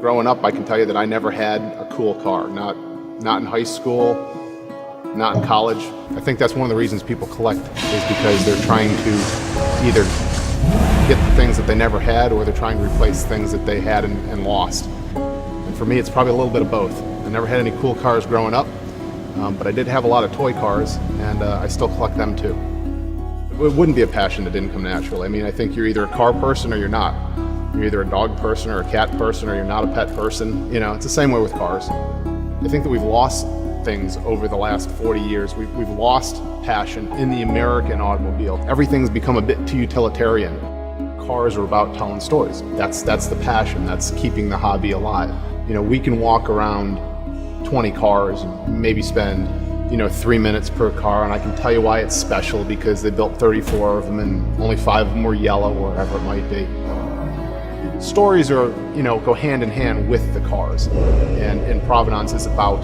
Growing up, I can tell you that I never had a cool car, not in high school, not in college. I think that's one of the reasons people collect is because they're trying to either get the things that they never had or they're trying to replace things that they had and lost. And for me, it's probably a little bit of both. I never had any cool cars growing up, but I did have a lot of toy cars, and I still collect them too. It wouldn't be a passion that didn't come naturally. I mean, I think you're either a car person or you're not. You're either a dog person or a cat person or you're not a pet person. You know, it's the same way with cars. I think that we've lost things over the last 40 years. We've lost passion in the American automobile. Everything's become a bit too utilitarian. Cars are about telling stories. That's the passion. That's keeping the hobby alive. You know, we can walk around 20 cars and maybe spend 3 minutes per car, and I can tell you why it's special, because they built 34 of them and only 5 of them were yellow or whatever it might be. Stories are, go hand in hand with the cars, and Provenance is about,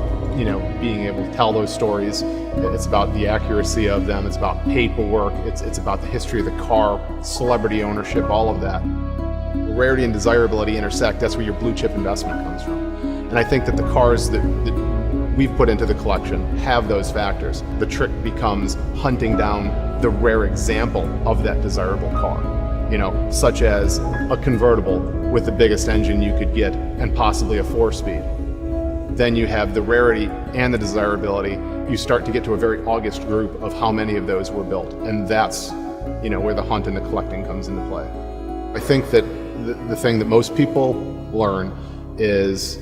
being able to tell those stories. It's about the accuracy of them. It's about paperwork. It's about the history of the car, celebrity ownership, all of that. Rarity and desirability intersect. That's where your blue chip investment comes from. And I think that the cars that we've put into the collection have those factors. The trick becomes hunting down the rare example of that desirable car, such as a convertible with the biggest engine you could get and possibly a 4-speed. Then you have the rarity and the desirability. You start to get to a very august group of how many of those were built. And that's, where the hunt and the collecting comes into play. I think that the thing that most people learn is,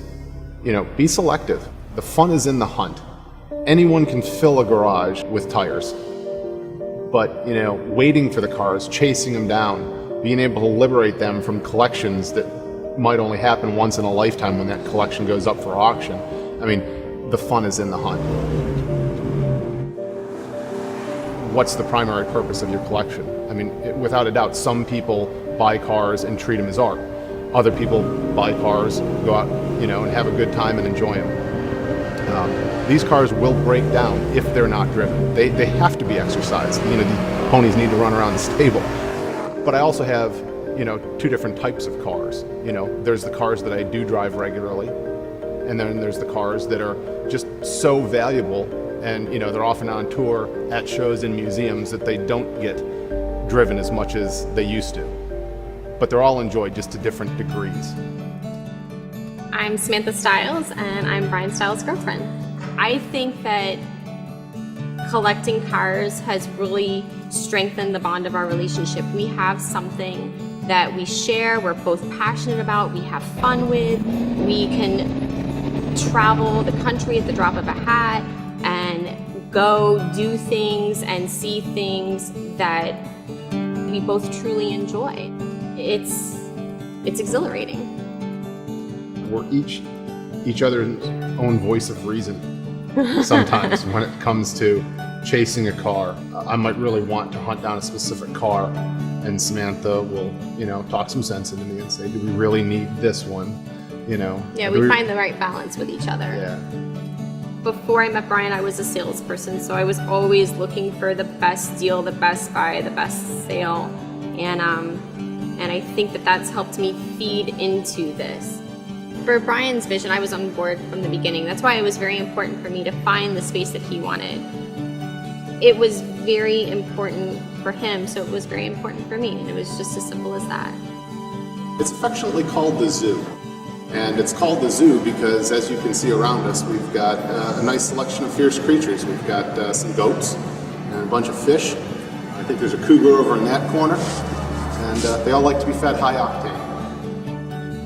be selective. The fun is in the hunt. Anyone can fill a garage with tires, but waiting for the cars, chasing them down, being able to liberate them from collections that might only happen once in a lifetime when that collection goes up for auction. I mean, the fun is in the hunt. What's the primary purpose of your collection? I mean, without a doubt, some people buy cars and treat them as art. Other people buy cars, go out, and have a good time and enjoy them. These cars will break down if they're not driven. They have to be exercised. These ponies need to run around the stable. But I also have, 2 different types of cars. There's the cars that I do drive regularly, and then there's the cars that are just so valuable, and they're often on tour at shows and museums that they don't get driven as much as they used to. But they're all enjoyed just to different degrees. I'm Samantha Stiles, and I'm Brian Stiles' girlfriend. I think that collecting cars has really strengthened the bond of our relationship. We have something that we share, we're both passionate about, we have fun with. We can travel the country at the drop of a hat and go do things and see things that we both truly enjoy. It's exhilarating. We're each other's own voice of reason sometimes when it comes to chasing a car. I might really want to hunt down a specific car, and Samantha will, talk some sense into me and say, do we really need this one? Yeah, we find the right balance with each other. Yeah. Before I met Brian, I was a salesperson, so I was always looking for the best deal, the best buy, the best sale, and I think that that's helped me feed into this. For Brian's vision, I was on board from the beginning. That's why it was very important for me to find the space that he wanted. It was very important for him, so it was very important for me, and it was just as simple as that. It's affectionately called the zoo. And it's called the zoo because, as you can see around us, we've got a nice selection of fierce creatures. We've got some goats and a bunch of fish. I think there's a cougar over in that corner, and they all like to be fed high octane.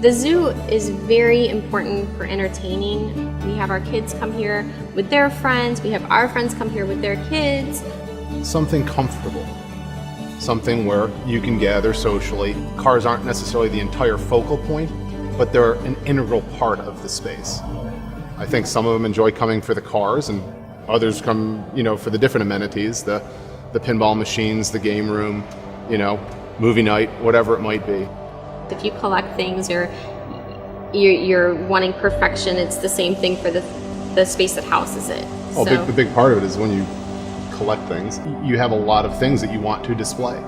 The zoo is very important for entertaining. We have our kids come here with their friends. We have our friends come here with their kids. Something comfortable. Something where you can gather socially. Cars aren't necessarily the entire focal point, but they're an integral part of the space. I think some of them enjoy coming for the cars, and others come, for the different amenities, the pinball machines, the game room, movie night, whatever it might be. If you collect things or you're wanting perfection, it's the same thing for the space that houses it. Oh, the big part of it is when you collect things, you have a lot of things that you want to display.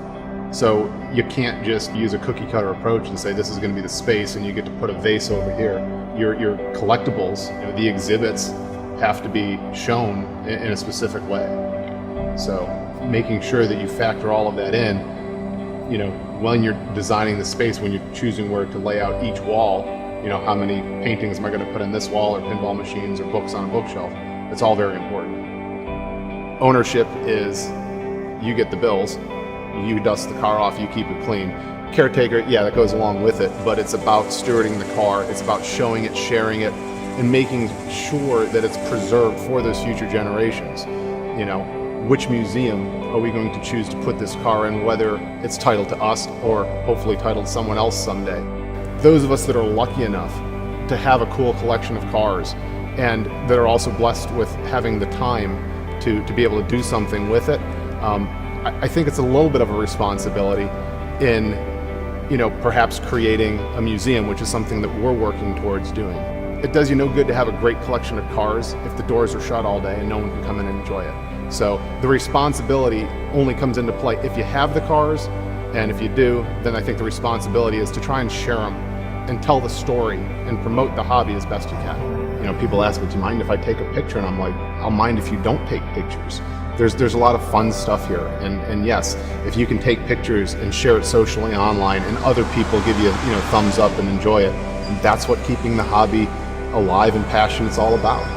So you can't just use a cookie cutter approach and say this is going to be the space and you get to put a vase over here. Your collectibles, the exhibits have to be shown in a specific way. So making sure that you factor all of that in, when you're designing the space, when you're choosing where to lay out each wall, how many paintings am I going to put in this wall, or pinball machines, or books on a bookshelf. It's all very important. Ownership is you get the bills, you dust the car off, you keep it clean. Caretaker, yeah, that goes along with it, but it's about stewarding the car, it's about showing it, sharing it, and making sure that it's preserved for those future generations. Which museum are we going to choose to put this car in, whether it's titled to us or hopefully titled to someone else someday. Those of us that are lucky enough to have a cool collection of cars and that are also blessed with having the time to be able to do something with it, I think it's a little bit of a responsibility in, perhaps creating a museum, which is something that we're working towards doing. It does you no good to have a great collection of cars if the doors are shut all day and no one can come in and enjoy it. So the responsibility only comes into play if you have the cars, and if you do, then I think the responsibility is to try and share them and tell the story and promote the hobby as best you can. People ask me, do you mind if I take a picture? And I'm like, I'll mind if you don't take pictures. There's a lot of fun stuff here, and yes, if you can take pictures and share it socially online and other people give you thumbs up and enjoy it, that's what keeping the hobby alive and passionate is all about.